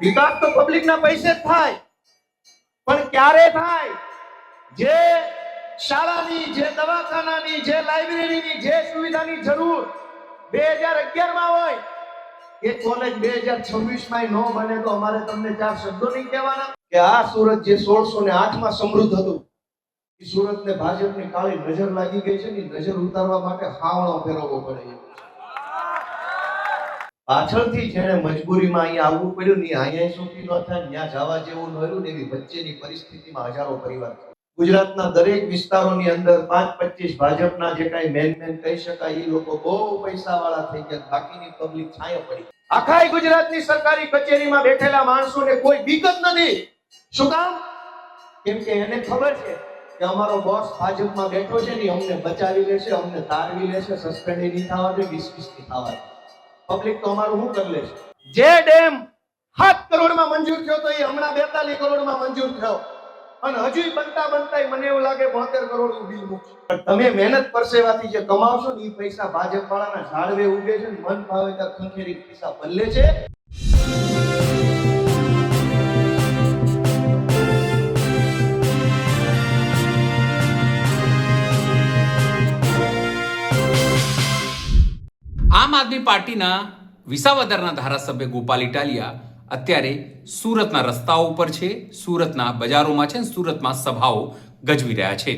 વિકાસ તો પબ્લિકના પૈસે જ થાય, પણ ક્યારે થાય? જે શાળાની, જે દવાખાનાની, જે લાઇબ્રેરીની, જે સુવિધાની જરૂર 2011 માં હોય એ કોલેજ 2026 માં ન બને તો અમારે તમને 4 શબ્દો નહીં કહેવાના કે આ સુરત જે 1608 માં સમૃદ્ધ હતું એ સુરતને ભાજપની કાળી નજર લાગી ગઈ છે ને નજર ઉતારવા માટે હાવણો ફેરવવો પડે. પાછળથી જેણે મજબૂરીમાં અહીંયા આવવું પડ્યું ને અહીંયા સુખી ન થાય, ત્યાં જવા જેવું ન રહ્યું ને એવી વચ્ચેની પરિસ્થિતિમાં હજારો પરિવાર. ગુજરાતના દરેક વિસ્તારોની અંદર 5-25 ભાજપના જે કાંઈ મેન કહી શકાય એ લોકો બહુ પૈસાવાળા થઈ ગયા, બાકીની પબ્લિક છાંયો પડી. આખા ગુજરાતની સરકારી કચેરીમાં બેઠેલા માણસોને કોઈ બીક જ નથી. શું કામ? કેમ કે એને ખબર છે કે અમારો બોસ ભાજપમાં બેઠો છે ને અમને બચાવી લેશે, અમને તારવી લેશે, સસ્પેન્ડ નહીં થવા દે, ડિસમિસ નહીં થવા દે. પબ્લિક તો અમારું શું કરી લેશે? જે ડેમ 7 કરોડમાં મંજૂર થયો તો એ હમણાં 42 કરોડમાં મંજૂર થયો અને હજુ બનતા મને એવું લાગે 72 કરોડનું બિલ મૂકશે. તમે મહેનત પરસેવાથી જે કમાવશો ને એ પૈસા ભાજપ વાળાના ઝાડવે ઉગે છે, મન ભાવે ત્યાં ખંખેરી પૈસા બદલે છે. આમ આદમી પાર્ટીના વિસાવદરના ધારાસભ્ય ગોપાલ ઇટાલિયા અત્યારે સુરતના રસ્તાઓ ઉપર છે, સુરતના બજારોમાં છે, સુરતમાં સભાઓ ગજવી રહ્યા છે.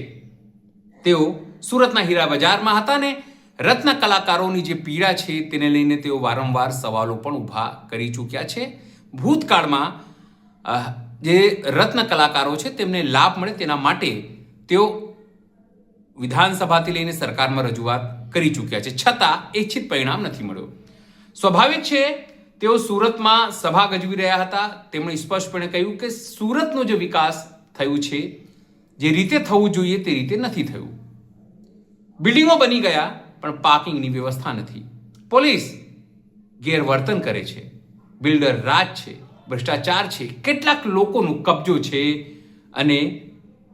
તેઓ સુરતના હીરા બજારમાં હતા ને રત્ન કલાકારોની જે પીડા છે તેને લઈને તેઓ વારંવાર સવાલો પણ ઊભા કરી ચૂક્યા છે. ભૂતકાળમાં જે રત્ન કલાકારો છે તેમને લાભ મળે તેના માટે તેઓ વિધાનસભાથી લઈને સરકારમાં રજૂઆત કરી ચૂક્યા છે, છતાં ઇચ્છિત પરિણામ નથી મળ્યું. સ્વાભાવિક છે તેઓ સુરતમાં સભા ગજવી રહ્યા હતા. તેમણે સ્પષ્ટપણે કહ્યું કે સુરતનો જે વિકાસ થયું છે જે રીતે થવું જોઈએ તે રીતે નથી થયું. બિલ્ડિંગો બની ગયા પણ પાર્કિંગની વ્યવસ્થા નથી. પોલીસ ગેરવર્તન કરે છે, બિલ્ડર રાજ છે, ભ્રષ્ટાચાર છે, કેટલાક લોકોનો કબજો છે અને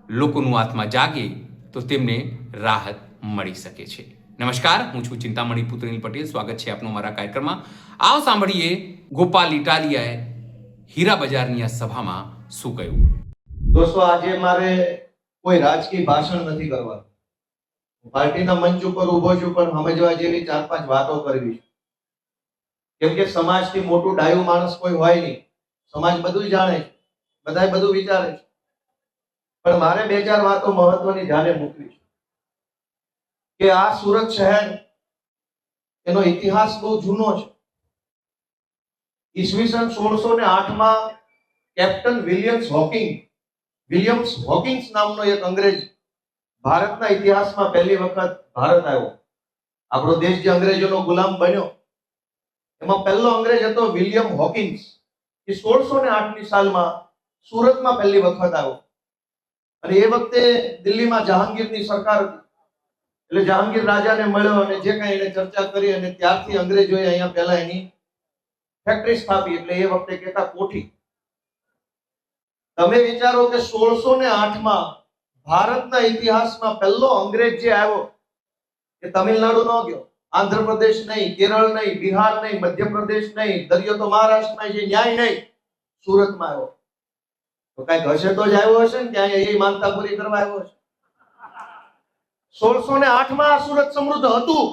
લોકોનું આત્મા જાગે તો તેમને રાહત મળી શકે છે. નમસ્કાર, હું છું ચિંતામણી પુત્રીલ પટેલ. સ્વાગત છે આપનું મારા કાર્યક્રમમાં. આવો સાંભળીએ ગોપાલ ઇટાલિયાએ હીરા બજારની આ સભામાં શું કહ્યું. દોસ્તો, આજે મારે કોઈ રાજકીય ભાષણ નથી કરવાનું. પાર્ટીના મંચ ઉપર ઉભો છું પણ સમજવા જેવી 4-5 વાતો કરવી છે. કેમ કે સમાજથી મોટું ડાયું માણસ કોઈ હોય નહીં. સમાજ બધું જાણે છે, બધાય બધું વિચારે છે, પણ મારે 2-4 વાતો મહત્વની ધ્યાને મૂકવી છે કે આ સુરત શહેર એનો ઇતિહાસ બહુ જૂનો છે. ઈસવીસન 1608 માં કેપ્ટન વિલિયમ્સ હોકિંગ્સ નામનો એક અંગ્રેજ ભારતના ઇતિહાસમાં પહેલી વખત ભારત આવ્યો. આપણો દેશ જે અંગ્રેજોનો ગુલામ બન્યો એમાં પહેલો અંગ્રેજ હતો વિલિયમ હોકિંગ્સ. એ 1608 ની સાલમાં સુરતમાં પહેલી વખત આવ્યો અને એ વખતે દિલ્હીમાં જહાંગીરની સરકાર હતી. એટલે જહાંગીર રાજાને મળ્યો અને જે કાંઈ એને ચર્ચા કરી અને ત્યારથી અંગ્રેજોએ અહીંયા પહેલા એની ફેક્ટરી સ્થાપી. એટલે એ વખતે કહેતા કોઠી. તમે વિચારો કે 1608 માં ભારતના ઇતિહાસમાં પહેલો અંગ્રેજ જે આવ્યો એ તમિલનાડુ ન ગયો, આંધ્રપ્રદેશ નહીં, કેરળ નહીં, બિહાર નહીં, મધ્યપ્રદેશ નહીં, દરિયો તો મહારાષ્ટ્રમાં છે, ન્યાય નહીં, સુરતમાં આવ્યો. તો કઈક હશે તો જ આવ્યો હશે ને, ત્યાં એ માનતા પૂરી કરવા આવ્યો હશે. 1608 માં સુરત સમૃદ્ધ હતું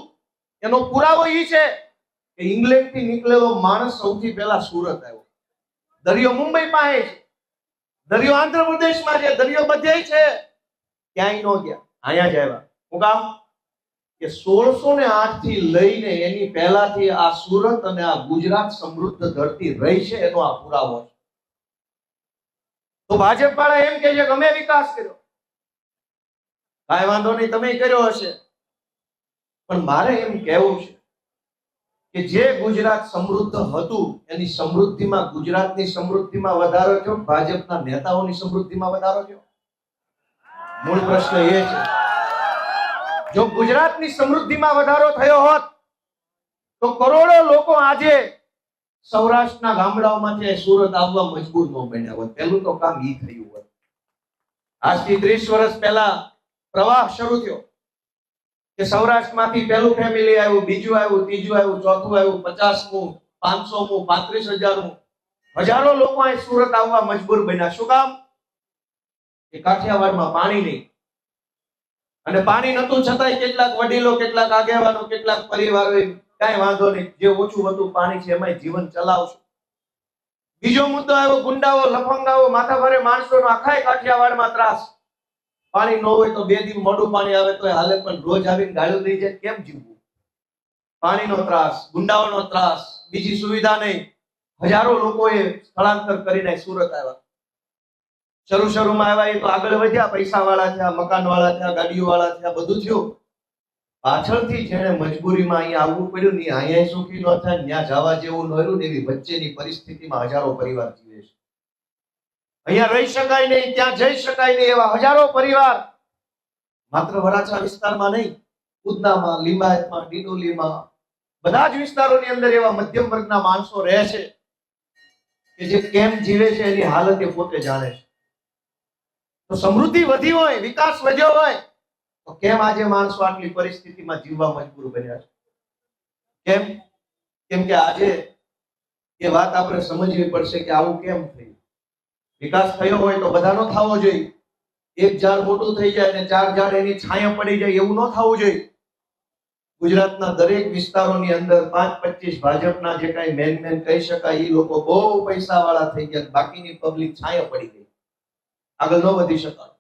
એનો પુરાવો એ છે કે ઇંગ્લેન્ડ થી નીકળેલો માણસ સૌથી પહેલા સુરત આવ્યો. દરિયો મુંબઈ પાસે છે, દરિયો આંધ્રપ્રદેશમાં છે, દરિયો બધે છે, ક્યાંય ન ગયા, અહીંયા જ આવ્યા. હું કામ કે 1608 થી લઈને એની પહેલાથી આ સુરત અને આ ગુજરાત સમૃદ્ધ ધરતી રહી છે એનો આ પુરાવો છે. તો ભાજપ વાળા એમ કહે છે કે અમે વિકાસ કર્યો. કાંઈ વાંધો નહીં, તમે કર્યો હશે, પણ મારે એમ કહેવું છે કે જે ગુજરાત સમૃદ્ધ હતું એની સમૃદ્ધિમાં, ગુજરાતની સમૃદ્ધિમાં વધારો થયો, ભાજપના નેતાઓની સમૃદ્ધિમાં વધારો થયો. મૂળ પ્રશ્ન એ છે, જો ગુજરાતની સમૃદ્ધિમાં વધારો થયો હોત તો કરોડો લોકો આજે સૌરાષ્ટ્રના ગામડાઓમાંથી સુરત આવવા મજબૂર ન બન્યા હોત. પહેલું તો કામ ઈ થયું હોત. આજથી 30 વર્ષ પહેલા પ્રવાહ શરૂ થયો કે સૌરાષ્ટ્રમાંથી પહેલું ફેમિલી આવ્યું, બીજું આવ્યું, ત્રીજું આવ્યું, ચોથું આવ્યું, 50મું, 500મું, 35,000મું. હજારો લોકો અહીં સુરત આવવા મજબૂર બન્યા. શું કામ? કે કાઠિયાવાડમાં પાણી નહીં. અને પાણી નતું છતાંય કેટલાક વડીલો, કેટલાક આગેવાનો, કેટલાક પરિવારોએ કાંઈ વાંધો નહીં, જે ઓછું હતું પાણી છે એમાં જીવન ચલાવશું. બીજો મુદ્દો આવ્યો ગુંડાઓ, લફંગાઓ, માથાભારે માણસોનો આખાય કાઠિયાવાડમાં ત્રાસ. પાણી ન હોય તો 2 દિવસ મોડું પાણી આવે તો હાલે, પણ રોજ આવીને ગાળું દઈ જાય, કેમ જીવવું? પાણીનો ત્રાસ, ગુંડાઓનો ત્રાસ, બીજી સુવિધા નહીં. હજારો લોકોએ સ્થળાંતર કરીને સુરત આવ્યા. શરૂમાં આવ્યા એ તો આગળ વધ્યા, પૈસા વાળા થયા, મકાન વાળા થયા, ગાડીઓ વાળા થયા, બધું થયું. પાછળથી જેને મજબૂરીમાં અહીંયા આવવું પડ્યું ને અહીંયા સુખી ન થાય, ત્યાં જવા જેવું ન રહ્યું ને એવી વચ્ચેની પરિસ્થિતિમાં હજારો પરિવાર જીવે છે. અહીંયા રહી શકાય નહીં, ત્યાં જઈ શકાય નહીં એવા હજારો પરિવાર માત્ર વરાછા વિસ્તારમાં નહીં, ઉધનામાં, લિંબાયતમાં, ડિંડોલીમાં, બધા જ વિસ્તારોની અંદર એવા મધ્યમ વર્ગના માણસો રહે છે કે જે કેમ જીવે છે એની હાલત એ પોતે જાણે છે. તો સમૃદ્ધિ વધી હોય, વિકાસ વધ્યો હોય, તો કેમ આજે માણસો આટલી પરિસ્થિતિમાં જીવવા મજબૂર બન્યા છે? કેમ? કેમ કે આજે એ વાત આપણે સમજવી પડશે કે આવું કેમ થયું. વિકાસ થયો હોય તો બધાનો થવો જોઈએ. એક ઝાડ મોટું થઈ જાય અને 4 ઝાડ એની છાયા પડી જાય એવું ન થવું જોઈએ. ગુજરાતના દરેક વિસ્તારોની અંદર 5-25 ભાજપના જે કાંઈ મેન કહી શકાય એ લોકો બહુ પૈસા વાળા થઈ ગયા, બાકીની પબ્લિક છાયા પડી ગઈ, આગળ ન વધી શકાય.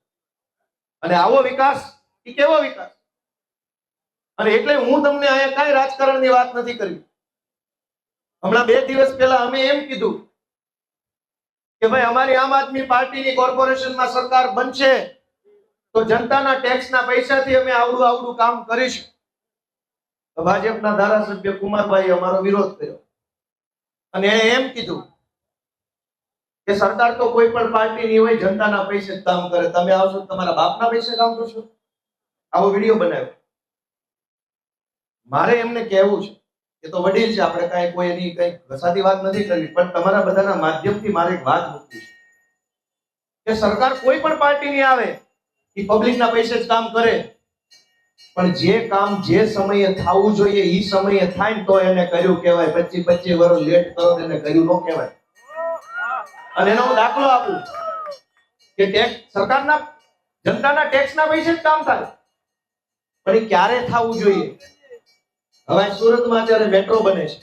અને આવો વિકાસ એ કેવો વિકાસ? અને એટલે હું તમને અહીંયા કાંઈ રાજકારણની વાત નથી કરી. હમણાં 2 દિવસ પહેલા અમે એમ કીધું કે ભાઈ અમારી આમ આદમી પાર્ટીની કોર્પોરેશનમાં સરકાર બનશે તો જનતાના ટેક્સના પૈસાથી અમે આવડું કામ કરીશું. તો ભાજપના ધારાસભ્ય કુમારભાઈ અમારો વિરોધ કર્યો અને એણે એમ કીધું કે સરકાર તો કોઈ પણ પાર્ટીની હોય, જનતાના પૈસે જ કામ કરે, તમે આવશો તમારા બાપના પૈસે કામ કરશો. આવો વિડીયો બનાવ્યો. મારે એમને કહેવું છે કે તો વડીલ છે, આપણે કાંઈ કોઈ એની કઈ ઘસાતી વાત નથી કરવી, પણ તમારા બધાના માધ્યમથી મારે એક વાત મૂકવી છે કે સરકાર કોઈ પણ પાર્ટીની આવે એ પબ્લિકના પૈસે જ કામ કરે, પણ જે કામ જે સમયે થવું જોઈએ એ સમયે થાય ને તો એને કર્યું કહેવાય. 25 વર્ષ લેટ કરો એને કર્યું ન કહેવાય. અને એનો હું દાખલો આપું કે સરકારના જનતાના ટેક્સના પૈસે જ કામ થાય, પણ એ ક્યારે થવું જોઈએ? હવે સુરતમાં અત્યારે મેટ્રો બને છે.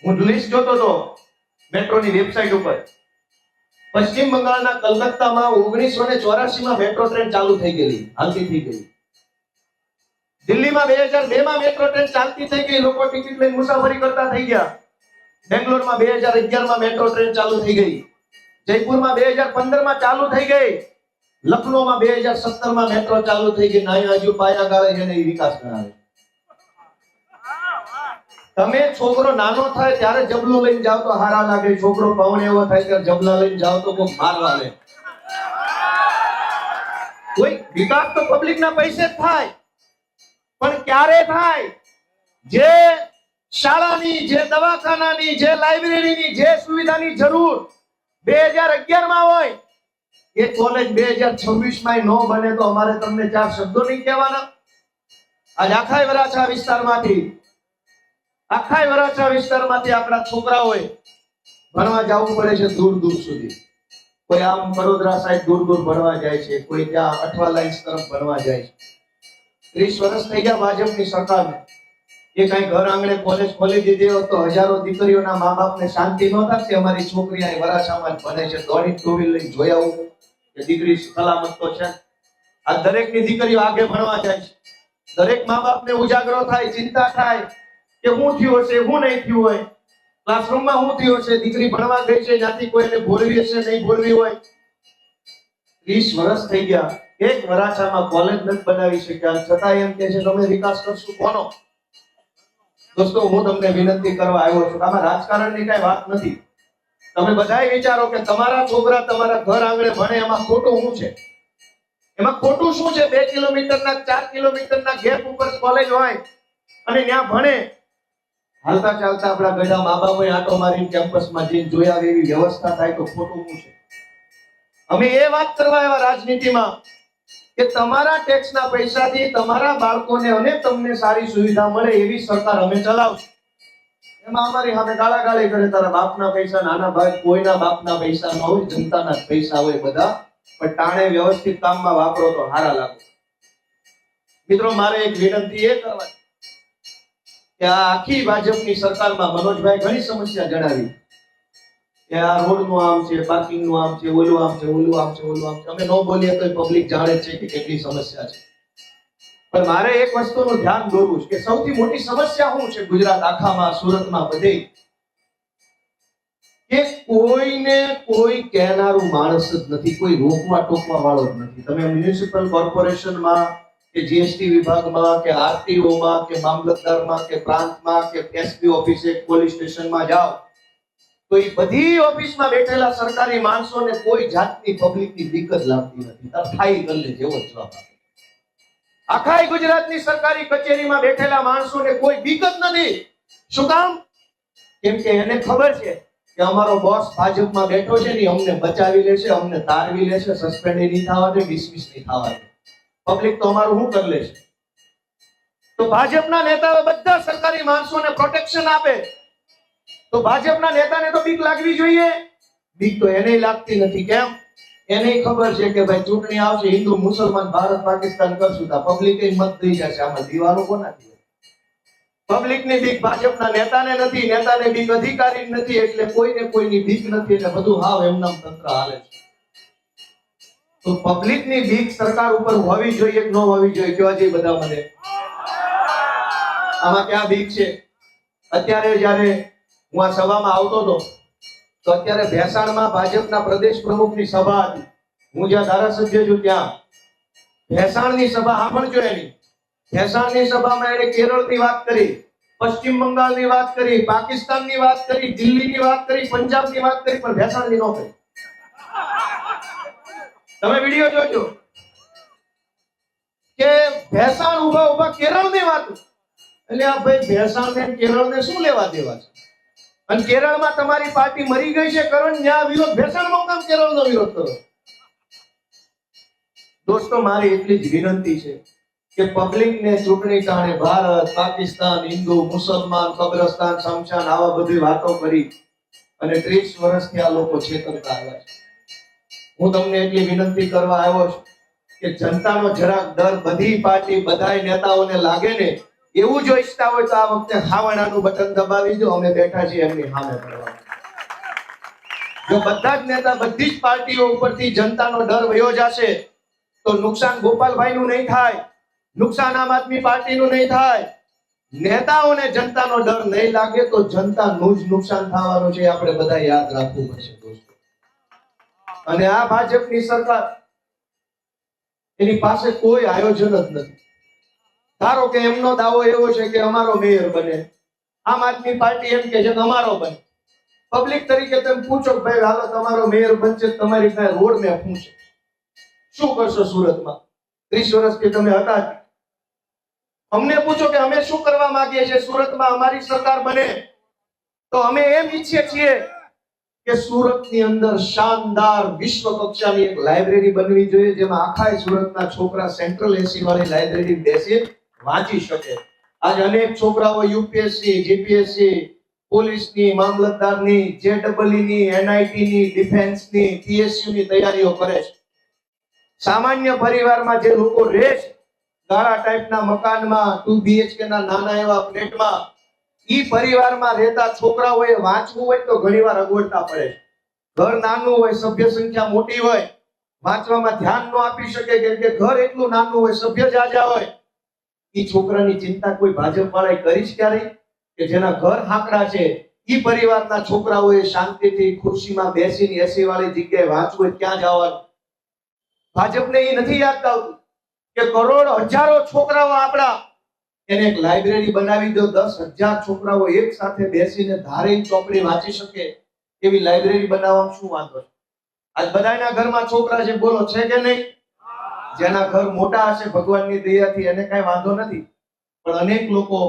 હું લિસ્ટ જોતો હતો મેટ્રોની વેબસાઇટ ઉપર. પશ્ચિમ બંગાળના કલકત્તામાં 1984માં મેટ્રો ટ્રેન ચાલુ થઈ ગયેલી, હાલતી થઈ ગઈ. દિલ્હીમાં 2002માં મેટ્રો ટ્રેન ચાલતી થઈ ગઈ, લોકો ટિકિટ લઈને મુસાફરી કરતા થઈ ગયા. બેંગ્લોરમાં 2011માં મેટ્રો ટ્રેન ચાલુ થઈ ગઈ. જયપુરમાં 2015માં ચાલુ થઈ ગઈ. લખનૌમાં 2017માં મેટ્રો ચાલુ થઈ ગઈ. અહીંયા હજુ પાયા ગાળે છે ને એ વિકાસ કરાવે. તમે છોકરો નાનો થાય ત્યારે જબલું લઈને જાવ તો હારા લાગે, છોકરો પવન એવો થાય ત્યારે જબલા લઈને જાવ તો કોઈ મારવા લે. કોઈ વિકાસ તો પબ્લિકના પૈસે જ થાય, પણ ક્યારે થાય? જે શાળાની, જે દવાખાનાની, જે લાઇબ્રેરીની, જે સુવિધાની જરૂર 2011માં હોય એ કોલેજ 2026માં ન બને તો અમારે તમને 4 શબ્દો નહીં કહેવાના. આજ આખાય વરાછા વિસ્તારમાંથી આપણા છોકરાઓએ ભણવા જવું પડે છે દૂર સુધી. કોઈ આમ વડોદરા સાઈડ દૂર ભણવા જાય છે, કોઈ ત્યાં અઠવા લાઇન્સ તરફ ભણવા જાય છે. 30 વર્ષ થઈ ગયા ભાજપની સરકારને. એ કઈ ઘર આંગણે કોલેજ ખોલી દીધી હોત તો હજારો દીકરીઓના મા બાપને શાંતિ ન થાત કે અમારી છોકરી અહીં વરાછામાં જ ભણે છે, દોડી 2 વ્હીલ લઈને જોઈ આવું કે દીકરી સલામત તો છે. આ દરેકની દીકરીઓ આગળ ભણવા જાય છે. દરેક મા બાપને ઉજાગરો થાય, ચિંતા થાય કે શું થયું હશે, શું નહીં થયું હોય, ક્લાસરૂમમાં શું થયું હશે, દીકરી ભણવા ગઈ છે, જ્યાંથી કોઈને ભોળવી હશે, નહીં ભોળવી હોય. 30 વર્ષ થઈ ગયા, એક વરાછામાં કોલેજ નથી બનાવી શક્યા, છતાં એમ કે છે તમે વિકાસ કરશું. કોનો? દોસ્તો, હું તમને વિનંતી કરવા આવ્યો છું. આમાં રાજકારણની કઈ વાત નથી. તમે બધાય વિચારો કે તમારા છોકરા તમારા ઘર આંગણે ભણે, એમાં ખોટું શું છે? એમાં ખોટું શું છે? 2 કિલોમીટરના 4 કિલોમીટરના ગેપ ઉપર કોલેજ હોય અને ત્યાં ભણે. હાલતા ચાલતા આપણા ગઢા મા બાપોએ આંટો મારીને કેમ્પસમાં જઈને જોઈ આવે એવી વ્યવસ્થા થાય તો ખોટું શું છે? અમે એ વાત કરવા આવ્યા રાજનીતિમાં કે તમારા ટેક્સના પૈસાથી તમારા બાળકોને અને તમને સારી સુવિધા મળે એવી સરકાર અમે ચલાવશું. એમાં અમારી સામે ગાળાગાળી કરે, તારા બાપના પૈસા, નાના ભાઈ કોઈના બાપના પૈસા ન હોય, જનતાના જ પૈસા હોય બધા, પણ ટાણે વ્યવસ્થિત કામમાં વાપરો તો હારા લાગો. મિત્રો, મારે એક વિનંતી એ કરવાની કે આ આખી ભાજપની સરકારમાં મનોજભાઈ ઘણી સમસ્યા જણાવી કે આ રોડનું આમ છે, પાર્કિંગનું આમ છે, ઓલું આમ છે, ઓલું આમ છે, ઓલું આમ છે. અમે ન બોલીએ તો પબ્લિક જાણે છે કે કેટલી સમસ્યા છે. પણ મારે એક વસ્તુનું ધ્યાન દોરવું છે કે સૌથી મોટી સમસ્યા શું છે ગુજરાત આખામાં, સુરતમાં, બધે, કે કોઈને કોઈ કહેનારું માણસ જ નથી, કોઈ રોકવા ટોકવા વાળો જ નથી. તમે મ્યુનિસિપલ કોર્પોરેશનમાં કે જીએસટી વિભાગમાં કે આરટીઓમાં કે મામલતદારમાં કે પ્રાંતમાં કે એસપી ઓફિસે, પોલીસ સ્ટેશનમાં જાઓ તો એ બધી ઓફિસમાં બેઠેલા સરકારી માણસોને કોઈ જાતની પબ્લિકની બીક જ લાગતી નથી. તાર થાય કરી લે જેવો જવાબ આપે. આખા ગુજરાતની સરકારી કચેરીમાં બેઠેલા માણસોને કોઈ બીક જ નથી. શું કામ? કેમ કે એને ખબર છે કે અમારો બોસ ભાજપમાં બેઠો છે ને, અમને બચાવી લેશે, અમને તારવી લેશે, સસ્પેન્ડ નહીં થવા દે, ડિસમિસ નહીં થવા દે. પબ્લિક તો અમારું શું કરી લેશે? તો ભાજપના નેતાઓ બધા સરકારી માણસોને પ્રોટેક્શન આપે તો ભાજપના નેતાને તો બીક લાગવી જોઈએ. બીક તો એને લાગતી નથી. કેમ? એને ખબર છે કે ભાઈ ચૂંટણી આવશે, હિન્દુ મુસલમાન ભારત પાકિસ્તાન કરશું તો પબ્લિક મત દઈ જશે. આમાં દીવાનું કોનાથી? પબ્લિકની બીક ભાજપના નેતાને નથી, નેતાને બીક અધિકારી નથી, એટલે કોઈને કોઈની બીક નથી, એટલે બધું હાવ એમનામ તંત્ર હાલે છે. તો પબ્લિકની બીક સરકાર ઉપર હોવી જોઈએ કે ન હોવી જોઈએ? કહેવા જોઈએ બધા મને. આમાં ક્યાં બીક છે? અત્યારે જ્યારે હું આ સભામાં આવતો હતો તો અત્યારે ભેસાણમાં ભાજપના પ્રદેશ પ્રમુખની સભા હતી. હું જ્યાં ધારાસભ્ય છું ત્યાં ભેસાણની સભા સાંભળજો. એની ભેસાણની સભામાં એને કેરળની વાત કરી, પશ્ચિમ બંગાળની વાત કરી, પાકિસ્તાનની વાત કરી, દિલ્હીની વાત કરી, પંજાબની વાત કરી, પણ ભેસાણની ન કરી. તમે વિડિયો જોજો કે ભેસાણ ઉભા ઉભા કેરળની વાત. એટલે આ ભાઈ ભેસાણ ને કેરળ ને શું લેવા દેવા છે? અને કેરળમાં તમારી પાર્ટી મરી ગઈ છે, કરો ને ત્યાં વિરોધ. ભેસાણમાં કામ કેરળનો વિરોધ કરો? દોસ્તો, મારી એટલી જ વિનંતી છે કે પબ્લિકને ચૂંટણી ટાણે ભારત, પાકિસ્તાન, હિન્દુ, મુસલમાન, કબ્રસ્તાન, શમશાન આવા બધી વાતો કરી અને 30 વર્ષથી આ લોકો છેતરતા આવ્યા છે. હું તમને એટલી વિનંતી કરવા આવ્યો છું કે જનતાનો જરાક ડર બધી પાર્ટી, બધાય નેતાઓને લાગે ને, એવું જો ઈચ્છતા હોય તો આ વખતે હાવણાનું બટન દબાવી દો. અમે બેઠા છીએ એમની સામે કરવા. જો બધા જ નેતા, બધી જ પાર્ટીઓ ઉપરથી જનતાનો ડર વયો જશે તો નુકસાન ગોપાલભાઈનું નહીં થાય, નુકસાન આમ આદમી પાર્ટીનું નહીં થાય. નેતાઓને જનતાનો ડર નહીં લાગે તો જનતાનું જ નુકસાન થવાનું છે. આપણે બધા યાદ રાખવું પડશે દોસ્તો. અને આ ભાજપની સરકાર, એની પાસે કોઈ આયોજન જ નથી. ધારો કે એમનો દાવો એવો છે કે અમારો મેયર બને, આમ આદમી પાર્ટી એમ કે છે કે અમારો બને. પબ્લિક તરીકે તમે પૂછો કે ભાઈ હાલો તમારો મેયર બનશે, તમારી પાસે રોડ મેપ શું છે? શું કરશો સુરતમાં? 30 વર્ષથી તમે હતા. અમને પૂછો કે અમે શું કરવા માંગીએ છીએ સુરતમાં, અમારી સરકાર બને તો અમે એમ ઈચ્છીએ છીએ કે સુરતની અંદર શાનદાર વિશ્વ કક્ષાની એક લાઇબ્રેરી બનવી જોઈએ, જેમાં આખા સુરતના છોકરા સેન્ટ્રલ એસી વાળી લાઇબ્રેરી બેસી વાંચી શકે. આજે અનેક છોકરાઓ યુપીએસસી, જીપીએસસી, પોલીસની, મામલતદારની, જેડબલઈની, એનઆઈટીની, ડિફેન્સની, પીએસયુની તૈયારીઓ કરે છે. સામાન્ય પરિવારમાં જે લોકો રહે છે, ગાળા ટાઈપના મકાનમાં, 2 BHK ના નાના એવા ફ્લેટમાં, ઈ પરિવારમાં રહેતા છોકરાઓએ વાંચવું હોય તો ઘણીવાર અગવડતા પડે. ઘર નાનું હોય, સભ્ય સંખ્યા મોટી હોય, વાંચવામાં ધ્યાન ન આપી શકે કેમ કે ઘર એટલું નાનું હોય, સભ્ય જાજા હોય. ઈ છોકરાની ચિંતા કોઈ ભાજપ વાળા કરી જ ક્યારે? કે જેના ઘર હાંકડા છે, ઈ પરિવારના છોકરાઓએ શાંતિથી ખુરશીમાં બેસીને એસી વાળી જગ્યાએ વાંચવું હોય ક્યાં જવાનું? ભાજપને એ નથી યાદ આવતું કે કરોડો, હજારો છોકરાઓ આપણા, એને એક લાઇબ્રેરી બનાવી દો. 10,000 છોકરાઓ એક સાથે બેસીને ધારી ચોપડી વાંચી શકે એવી લાઇબ્રેરી બનાવવામાં શું વાંધો છે? આજ બધાના ઘરમાં છોકરા છે, બોલો છે કે નહીં? જેના ઘર મોટા હશે ભગવાનની દયાથી એને કઈ વાંધો નથી, પણ અનેક લોકો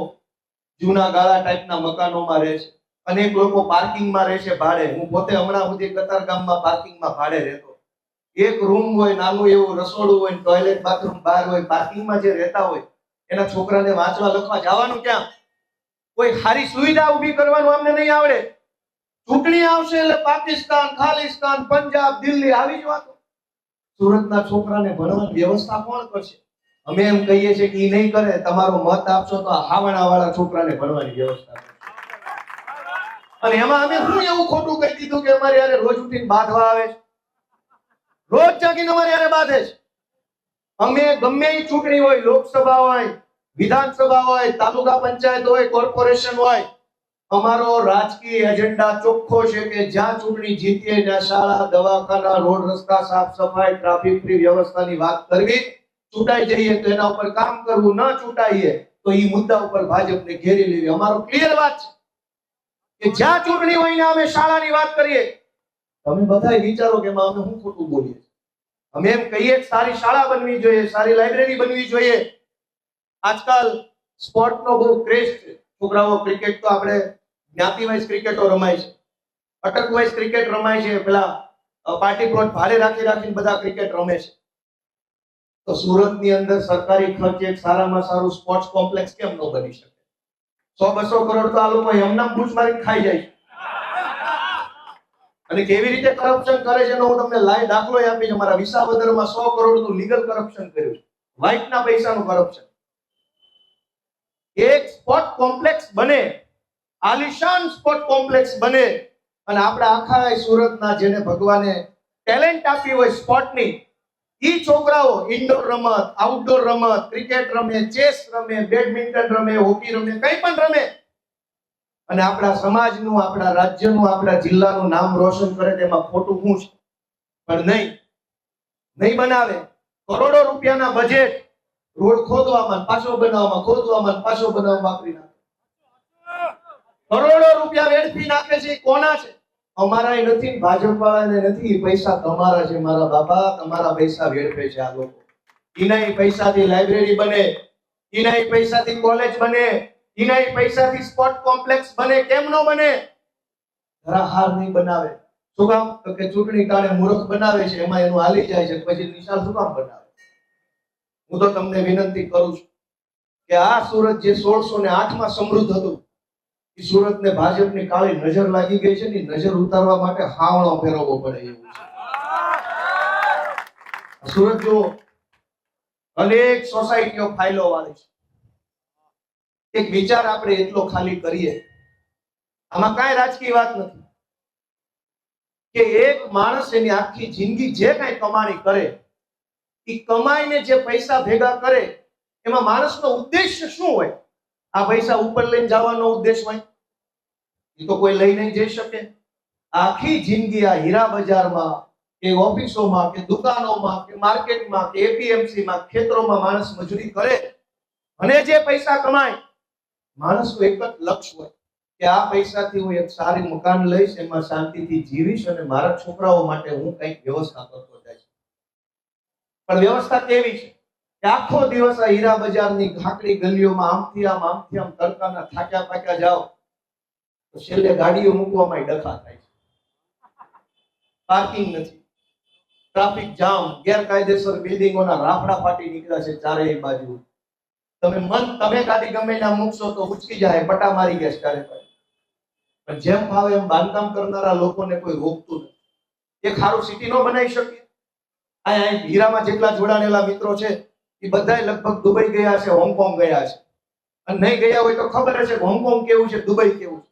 જૂના ગાળા ટાઈપના મકાનોમાં રહે છે, અનેક લોકો પાર્કિંગમાં રહે છે ભાડે. હું પોતે હમણાં સુધી કતારગામમાં પાર્કિંગમાં ભાડે રહેતો. એક રૂમ હોય, નાનું એવું રસોડું હોય, ટોયલેટ બાથરૂમ બહાર હોય. પાર્કિંગમાં જે રહેતા હોય એના છોકરાને વાંચવા લખવા જવાનું ક્યાં? કોઈ સારી સુવિધા ઊભી કરવાનું અમને નહીં આવડે. ચૂંટણી આવશે એટલે પાકિસ્તાન, ખાલિસ્તાન, પંજાબ, દિલ્હી આવી જ વાતો. સુરતના છોકરાને ભણવાની વ્યવસ્થા કોણ કરશે? અમે એમ કહીએ છીએ કે એ નહીં કરે. તમારો મત આપશો તો હાવણા વાળા છોકરાને ભણવાની વ્યવસ્થા કરશે. અને એમાં અમે શું એવું ખોટું કહી દીધું કે અમારે યારે રોજ ઉઠીને બાંધવા આવે છે, રોજ જાગીને અમારે યારે બાંધે છે. અમે ગમે એ ચૂંટણી હોય, લોકસભા હોય, વિધાનસભા હોય, તાલુકા પંચાયત હોય, કોર્પોરેશન હોય, અમારો રાજકીય એજન્ડા ચોખ્ખો છે કે જ્યાં ચૂંટણી જીતીએ ત્યાં શાળા, દવાખાના, રોડ રસ્તા, સાફ સફાઈ, ટ્રાફિક ફ્રી વ્યવસ્થાની વાત કરવી. ચૂંટાઈ જઈએ તો એના ઉપર કામ કરવું, ન ચૂંટાઈએ તો એ મુદ્દા ઉપર ભાજપને ઘેરી લેવી. અમારો ક્લિયર વાત છે કે જ્યાં ચૂંટણી હોય ને અમે શાળાની વાત કરીએ. તમે બધા વિચારો કે એમાં અમે શું ખોટું બોલીએ? અમે એમ કહીએ કે સારી શાળા બનવી જોઈએ, સારી લાઇબ્રેરી બનવી જોઈએ. આજકાલ સ્પોર્ટનો બહુ ક્રેઝ છે. છોકરાઓ ક્રિકેટ તો આપણે જ્ઞાતિ વાઇઝ ક્રિકેટો રમાય છે, અટક વાઇઝ ક્રિકેટ રમાય છે, પેલા પાર્ટી પ્લોટ ભાડે રાખીને બધા ક્રિકેટ રમે છે. તો સુરતની અંદર સરકારી ખર્ચે એક સારામાં સારું સ્પોર્ટ્સ કોમ્પ્લેક્સ કેમ ન બની શકે? 100-200 કરોડ તો આ લોકો એમના બૂચ મારીને ખાઈ જાય છે. અને કેવી રીતે કરપ્શન કરે છે એનો હું તમને લાઈવ દાખલો આપીશ. અમારા વિસાવદરમાં 100 કરોડનું લીગલ કરપ્શન કર્યું છે, વ્હાઇટના પૈસાનું કરપ્શન. એક સ્પોર્ટ કોમ્પ્લેક્સ બને, આલિશાન સ્પોર્ટ કોમ્પ્લેક્સ બને, અને આપણા આખા સુરતના જેને ભગવાને ટેલેન્ટ આપી હોય સ્પોર્ટની, ઈ છોકરાઓ ઇન્ડોર રમત, આઉટડોર રમત, ક્રિકેટ રમે, ચેસ રમે, બેડમિન્ટન રમે, હોકી રમે, કંઈ પણ રમે, અને આપણા સમાજનું, આપણા રાજ્યનું, આપણા જિલ્લાનું નામ રોશન કરે. તેમાં ખોટું શું છે? પણ નહીં બનાવે. કરોડો રૂપિયાના બજેટ રોડ ખોદવામાં, પાછો બનાવવામાં, ખોદવામાં, પાછો બનાવવામાં વાપરી નાખે. કરોડો રૂપિયા વેડફી નાખે છે. કોના છે? અમારાય નથી, ભાજપ વાળાને નથી. પૈસા તમારા છે મારા બાપા, તમારા પૈસા વેડફે છે આ લોકો. એના પૈસાથી લાઇબ્રેરી બને, એના પૈસાથી કોલેજ બને, એના પૈસાથી સ્પોર્ટ કોમ્પ્લેક્સ બને. કેમ નો બને? ધરાહાર નહીં બનાવે. શું કામ? તો કે ચૂંટણી ટાણે મૂર્ખ બનાવે છે, એમાં એનું હાલી જાય છે, પછી નિશાળ શું કામ બનાવે? હું તો તમને વિનંતી કરું છું કે આ સુરત જે 1608 માં સમૃદ્ધ હતું, એ સુરતને ભાજપની કાળી નજર લાગી ગઈ છે ને, નજર ઉતારવા માટે હાવણો ફેરવવો પડે એવું છે. સુરત જો અનેક સોસાયટીઓ ફાઇલો વાળી છે. એક વિચાર આપણે એટલો ખાલી કરીએ, આમાં કાંઈ રાજકીય વાત નથી, કે એક માણસ એની આખી જિંદગી જે કાંઈ કમાણી કરે, એ કમાઈને જે પૈસા ભેગા કરે, એમાં માણસનો ઉદ્દેશ્ય શું હોય? આ પૈસા ઉપર લઈને જવાનો ઉદ્દેશ હોય? એ તો કોઈ લઈ નહીં જઈ શકે. આખી જિંદગી આ હીરા બજારમાં કે ઓફિસોમાં કે દુકાનોમાં કે માર્કેટમાં કે એપીએમસીમાં ખેતરોમાં માણસ મજૂરી કરે અને જે પૈસા કમાય, માણસનું એક જ લક્ષ્ય હોય કે આ પૈસાથી હું એક સારી મકાન લઈશ, એમાં શાંતિથી જીવીશ અને મારા છોકરાઓ માટે હું કંઈક વ્યવસ્થા કરતો જઈશ. પણ વ્યવસ્થા કેવી છે કે આખો દિવસ આ હીરા બજારની ઘાકડી ગલીઓમાં આમથી આમ તડકાના થાક્યા પાક્યા જાઓ તો છેલ્લે ગાડીઓ મૂકવામાં ડખા થાય છે. પાર્કિંગ નથી, ટ્રાફિક જામ, ગેરકાયદેસર બિલ્ડિંગોના રાફડા ફાટી નીકળ્યા છે ચારેય બાજુ. તમે ગાડી ગમે ત્યાં મૂકશો તો ઉચકી જાય, પટા મારી ગયા ચારે બાજુ. પણ જેમ ફાવે એમ બાંધકામ કરનારા લોકોને કોઈ રોકતું નથી. એક સારું સિટી નો બનાવી શકીએ? અહીંયા હીરામાં જેટલા જોડાણેલા મિત્રો છે એ બધા લગભગ દુબઈ ગયા છે, હોંગકોંગ ગયા છે, અને નહીં ગયા હોય તો ખબર હશે હોંગકોંગ કેવું છે, દુબઈ કેવું છે.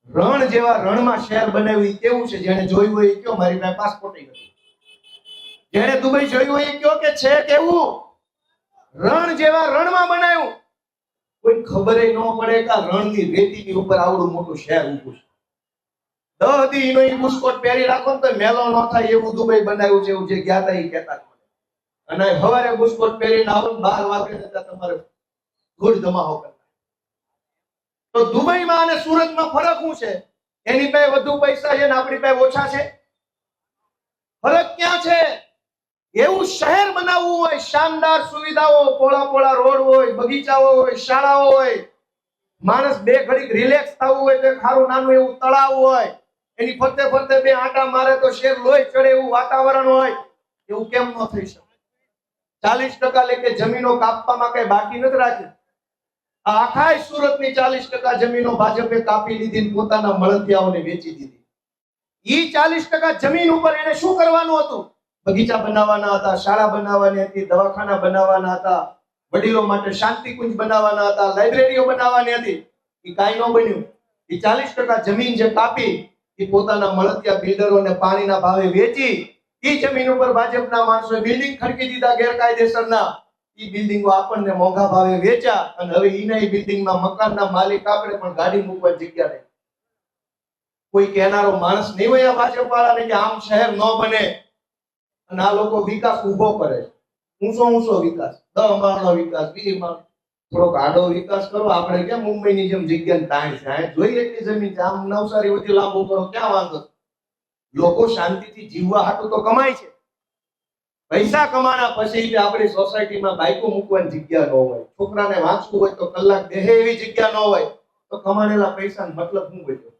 રણ જેવા રણમાં શહેર બનાવ્યું કેવું છે? જેને જોયું હોય એ કયો, મારી પાસે પાસપોર્ટ નથી. જેને દુબઈ જોયું હોય એ કયો કે છે કેવું? રણ જેવા રણમાં બનાવ્યું. કોઈ ખબર ન પડે કે રણની રેતીની ઉપર આવડું મોટું શહેર ઊભું છે. 10 દી નો બુસ્કોટ પહેરી રાખો ને તો મેલો ન થાય એવું દુબઈ બનાવ્યું છે. એવું જે ગયા હતા એ કહેતા. અને સવારે બુસ્કોટ પહેરીને આવો 12 વાગે તમારે ધૂળ ધમાહો કરતા. તો દુબઈમાં અને સુરતમાં ફરક શું છે? એની પાસે વધુ પૈસા છે ને આપણી પાસે ઓછા છે. ફરક ક્યાં છે? એવું શહેર બનાવવું હોય, શાનદાર સુવિધાઓ, પોળા રોડ હોય, બગીચાઓ હોય, શાળાઓ હોય, માણસ બે ઘડીક રિલેક્સ થવું હોય તો ખારું નાનું એવું તળાવ હોય, એની ફરતે ફરતે બે આંટા મારે તો શેર લોહી ચડે એવું વાતાવરણ હોય. એવું કેમ ન થઈ શકે? 40% લેકે જમીનો કાપવામાં કઈ બાકી નથી રાખી. આ આખા સુરતની 40% જમીનો ભાજપે કાપી લીધી ને પોતાના મળતિયાઓને વેચી દીધી. ઈ 40% જમીન ઉપર એને શું કરવાનું હતું? બગીચા બનાવવાના હતા, શાળા બનાવવાની હતી, દવાખાના બનાવવાના હતા, વડીલો માટે શાંતિકુંજ બનાવવાના હતા, લાઇબ્રેરીઓ બનાવવાની હતી. એ કાંઈ ન બન્યું. એ 40% જમીન જે કાપી એ પોતાના મળતિયા બિલ્ડરોને પાણીના ભાવે વેચી. એ જમીન ઉપર ભાજપના માણસોએ બિલ્ડિંગ ખડકી દીધા ગેરકાયદેસરના. એ બિલ્ડિંગો આપણને મોંઘા ભાવે વેચ્યા અને હવે ઈના એ બિલ્ડિંગમાં મકાનના માલિક આપણે પણ ગાડી મૂકવાની જગ્યા નહીં. કોઈ કહેનારો માણસ નહીં હોય આ ભાજપ વાળાને કે આમ શહેર ન બને. અને આ લોકો વિકાસ ઉભો કરે, ઊંચો વિકાસ, 10 માળનો વિકાસ, 20 માળ, થોડોક આડો વિકાસ કરો. આપણે કેમ મુંબઈની જેમ જગ્યાની તાણ છે, આ જોઈ એટલી જમીન છે, આમ નવસારી વધી લાંબુ કરો, ક્યાં વાંધો? લોકો શાંતિથી જીવવા હાટું તો કમાય છે. પૈસા કમાના પછી આપણી સોસાયટીમાં બાઈકો મૂકવાની જગ્યા ન હોય, છોકરાને વાંચવું હોય તો કલાક બેહે એવી જગ્યા ન હોય, તો કમાણેલા પૈસાનો મતલબ શું હોય?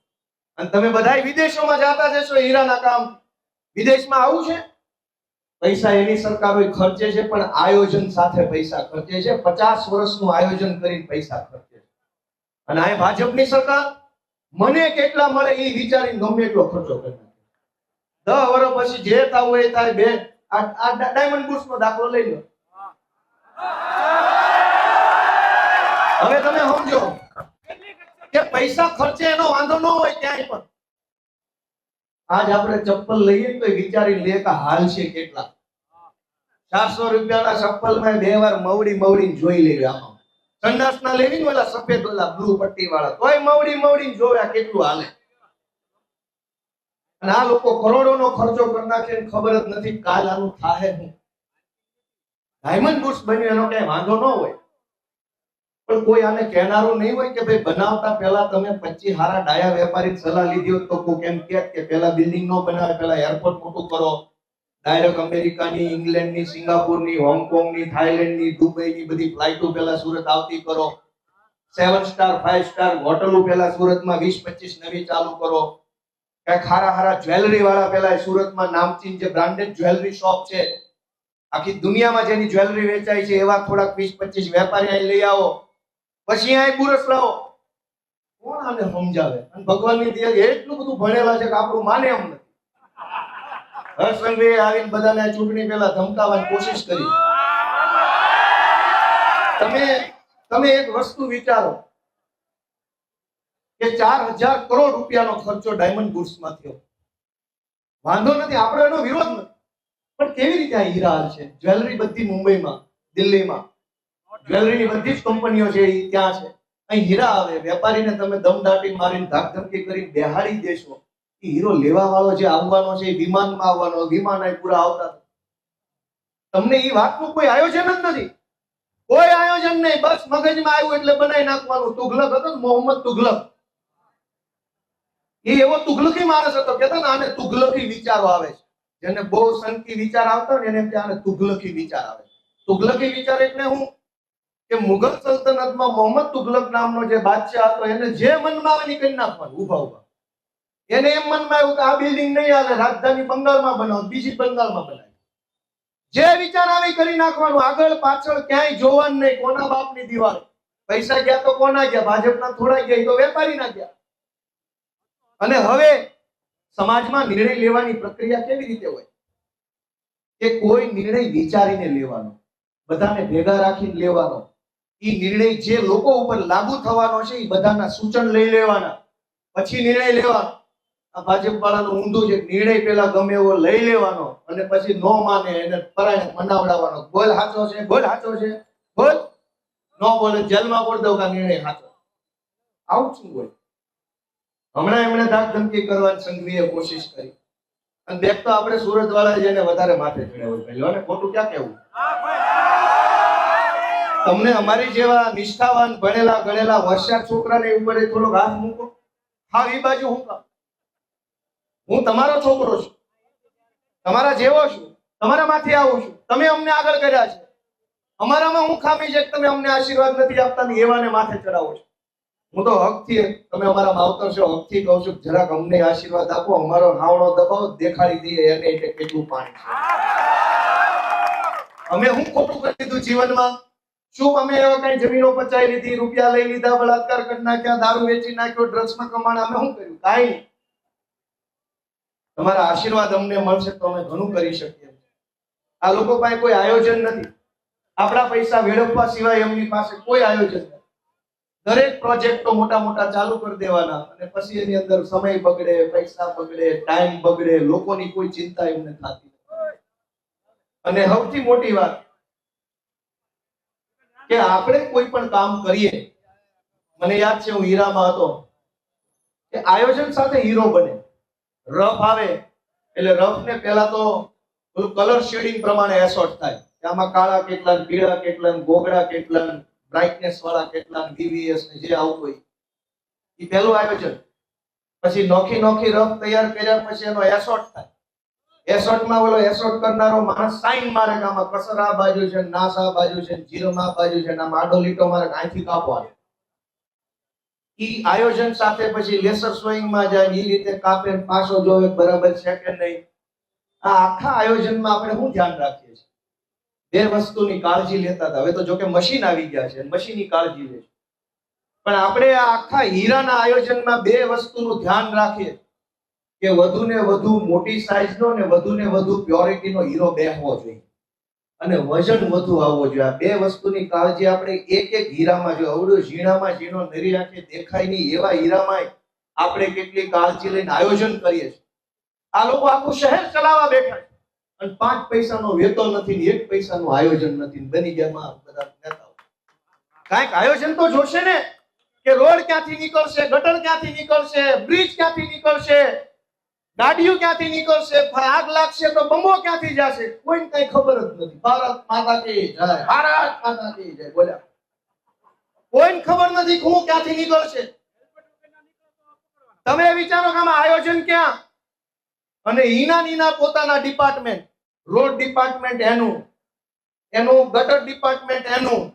અને તમે બધાય વિદેશોમાં જાતા જશો હીરાના કામ. વિદેશમાં આવું છે, પૈસા એની સરકારો ખર્ચે છે, પણ આયોજન સાથે પૈસા ખર્ચે છે. 50 વર્ષનું આયોજન કરીને પૈસા ખર્ચે છે. અને આ ભાજપની સરકાર મને કેટલા મળે એ વિચારીને ગમે એટલો ખર્ચો કરે. 10 વર્ષ પછી જે થવું એ થાય. બે આ ડાયમંડ બુર્સ નો દાખલો લઈ લો. હવે તમે સમજો કે પૈસા ખર્ચે એનો વાંધો ન હોય ક્યાંય પણ. આજ આપણે ચપ્પલ લઈએ તો વિચારી લે કે હાલ છે કેટલા. 400 રૂપિયાના ચપ્પલમાં 2 વાર મવડી જોઈ લેવી. આમાં સંડાસના લેવી ને ઓલા સફેદ ઓલા બ્લુ પટ્ટી વાળા, તોય મવડી જોયા કેટલું હાલે. અને આ લોકો કરોડોનો ખર્ચો કરી નાખે, ખબર જ નથી કાલ આનું થાહે શું. ડાયમંડ બુર્સ બન્યું એનો કઈ વાંધો ન હોય, પણ કોઈ આને કહેનારું નહીં હોય કે ભાઈ બનાવતા પહેલા તમે 25 હારા ડાયા વેપારી સલાહ લીધી હોત તો કોઈ કેમ કે પહેલા બિલ્ડિંગ નો બનાવે, પહેલા એરપોર્ટ મોટું કરો, ડાયરેક્ટ અમેરિકાની, ઇંગ્લેન્ડની, સિંગાપુરની, હોંગકોંગની, થાઈલેન્ડની, દુબઈની બધી ફ્લાઇટો પહેલા સુરત આવતી કરો. 7 સ્ટાર 5 સ્ટાર હોટલો પહેલા સુરતમાં 20-25 નવી ચાલુ કરો. કઈ હારા જ્વેલરી વાળા પહેલા સુરતમાં નામચીન જે બ્રાન્ડેડ જ્વેલરી શોપ છે, આખી દુનિયામાં જેની જ્વેલરી વેચાય છે એવા થોડાક 20-25 વેપારી અહીં લઈ આવો. પછી અહીં બુરસ લાવો. કોણ આને સમજાવે? અને ભગવાનની દયા એટલું બધું ભણેલા છે કે આપણું માને એમ નથી. હર્ષ સંઘવીએ આવીને બધાને ચૂંટણી પહેલા ધમકાવવાની કોશિશ કરી. તમે એક વસ્તુ વિચારો કે 4000 કરોડ રૂપિયાનો ખર્ચો ડાયમંડ બુર્સમાં થયો. વાંધો નથી, આપણે એનો વિરોધ નથી, પણ કેવી રીતે આ હીરા છે? જ્વેલરી બધી મુંબઈમાં, દિલ્હીમાં જ્વેલરીની બધી જ કંપનીઓ છે એ ત્યાં છે. અહીં હીરા આવે, વેપારીને તમે દમદાટી મારીને ધાકધમકી કરીને બેહાડી દેશો. એ હીરો લેવા વાળો જે આવવાનો છે એ વિમાનમાં આવવાનો, વિમાન અહીં પૂરા આવતા. તમને એ વાતનું કોઈ આયોજન જ નથી, કોઈ આયોજન નહીં. બસ મગજમાં આવ્યું એટલે બનાવી નાખવાનું. તુગલક હતો ને, મોહમ્મદ તુગલક. એ એવો તુગલકી માણસ હતો, કહેતા ને આને તુગલકી વિચારો આવે છે. જેને બહુ સંકી વિચાર આવતા ને એને આને તુગલકી વિચાર આવે. તુગલકી વિચાર એટલે હું કે મુઘલ સલ્તનતમાં મોહમ્મદ તુગલક નામનો જે બાદશાહ હતો એને જે મનમાં આવે એ કરી નાખવાનું ઉભા. એને એમ મનમાં આવ્યું કે આ બિલ્ડિંગ નહીં હાલે, રાજધાની બંગાળમાં બનાવો, બીજી બંગાળમાં બનાવી. જે વિચાર આવે કરી નાખવાનું. આગળ પાછળ ક્યાંય જોવાનું નહીં. કોના બાપની દિવાળ? પૈસા ગયા તો કોના ગયા? ભાજપના થોડા ગયા, તો વેપારીના ગયા. અને હવે સમાજમાં નિર્ણય લેવાની પ્રક્રિયા કેવી રીતે હોય કે કોઈ નિર્ણય વિચારીને લેવાનો, બધાને ભેગા રાખીને લેવાનો. એ નિર્ણય જે લોકો ઉપર લાગુ થવાનો છે એ બધાના સૂચન લઈ લેવાના, પછી નિર્ણય લેવાનો. આ ભાજપ વાળાનું ઊંધું છે, નિર્ણય પેલા ગમે એવો લઈ લેવાનો અને પછી નો માને એને પરાણે મનાવડાવવાનો. બોલ સાચો છે, બોલ સાચો છે, બોલ. નો બોલે જેલમાં બોલ દઉં કે નિર્ણય સાચો. આવું શું બોલ? હમણાં એમણે ધાક ધમકી કરવાની સંઘવીએ કોશિશ કરી. અને બેક તો આપણે સુરત વાળા જેને વધારે માથે ચડાવ્યું. પહેલો ને ખોટું ક્યાં કેવું? તમને અમારી જેવા નિષ્ઠાવાન ભણેલા ગણેલા હોશિયાર છોકરાને ઉપર થોડોક હાથ મૂકો. હા, એ બાજુ હું કામ? હું તમારો છોકરો છું, તમારા જેવો છું, તમારા માંથી આવું છું. તમે અમને આગળ કર્યા છે. અમારામાં હું ખામી છે કે તમે અમને આશીર્વાદ નથી આપતા ને એવાને માથે ચડાવો છો. હું તો હકથી, તમે અમારા માવતર છો, હકથી કહું છું જરાક અમને આશીર્વાદ આપો. અમારો હાવણો દબાવો, દેખાડી દઈએ એને એટલે કેટલું પાણી છે. અમે હું ખોટું કરી દીધું જીવનમાં? શું અમે એવા કઈ જમીનો પચાવી લીધી, રૂપિયા લઈ લીધા, બળાત્કાર કરી નાખ્યા, દારૂ વેચી નાખ્યો, ડ્રગ્સમાં કમાણા? અમે શું કર્યું? કાંઈ નહીં. તમારા આશીર્વાદ અમને મળશે તો અમે ઘણું કરી શકીએ. આ લોકો પાસે કોઈ આયોજન નથી. આપણા પૈસા વેડફવા સિવાય એમની પાસે કોઈ આયોજન નથી. દરેક પ્રોજેક્ટો મોટા મોટા ચાલુ કરી દેવાના અને પછી એની અંદર સમય બગડે, પૈસા બગડે, ટાઈમ બગડે, લોકોની કોઈ ચિંતા એમને થતી નથી. અને સૌથી મોટી વાત કે આપણે કોઈ પણ કામ કરીએ, મને યાદ છે હું હીરામાં હતો કે આયોજન સાથે હીરો બને. રફ આવે એટલે રફને પહેલા તો કલર શેડિંગ પ્રમાણે એસોર્ટ થાય. આમાં કાળા કેટલા, પીળા કેટલા, ગોગડા કેટલા, બ્રાઇટનેસ વાળા કેટલા, VVS ને જે આવતું હોય એ પહેલું આયોજન. પછી નોખી નોખી રફ તૈયાર કર્યા પછી એનો એસોર્ટ થાય. એસોર્ટમાં ઓલો એસોર્ટ કરનારો માણસ સાઈન મારે કે આમાં કસર આ બાજુ છે, નાસ આ બાજુ છે, જીરમ આ બાજુ છે, આમાં આડો લીટો મારે અહીંથી કાપવાનો. ઈ આયોજન સાથે પછી લેસર સ્વિંગમાં જાય, એ રીતે કાપે, પાછો જોવે બરાબર છે કે નહીં. આ આખા આયોજનમાં આપણે શું ધ્યાન રાખીએ છીએ? બે વસ્તુની કાળજી લેતા હતા. હવે તો જો કે મશીન આવી ગયા છે, મશીનની કાળજી લે છે. પણ આપણે આ આખા હીરાના આયોજનમાં બે વસ્તુનું ધ્યાન રાખીએ કે વધુ ને વધુ મોટી સાઈઝનો ને વધુ પ્યોરિટીનો હીરો બેહવો જોઈએ અને વજન વધુ આવવો જોઈએ. આ બે વસ્તુની કાળજી આપણે એક એક હીરામાં, જો અવળું ઝીણામાં ઝીણો નરી આંખે દેખાય નહીં એવા હીરામાં આપણે કેટલી કાળજી લઈને આયોજન કરીએ છીએ. આ લોકો આખું શહેર ચલાવવા બેઠા છે અને 5 પૈસાનો વેતો નથી ને 1 પૈસાનું આયોજન નથી. બની ગયા બધા નેતાઓ. કાંઈક આયોજન તો જોશે ને કે રોડ ક્યાંથી નીકળશે, ગટર ક્યાંથી નીકળશે, બ્રિજ ક્યાંથી નીકળશે, ગાડીઓ ક્યાંથી નીકળશે, આગ લાગશે તો બંબો ક્યાંથી જશે, કોઈને કઈ ખબર જ નથી. ભારત માતા કી જય, ભારત માતા કી જય બોલ્યા. કોઈને ખબર નથી હું ક્યાંથી નીકળશે. તમે વિચારો કે આમાં આયોજન ક્યાં? અને ઈના પોતાના ડિપાર્ટમેન્ટ, રોડ ડિપાર્ટમેન્ટ એનું ગટર ડિપાર્ટમેન્ટ એનું,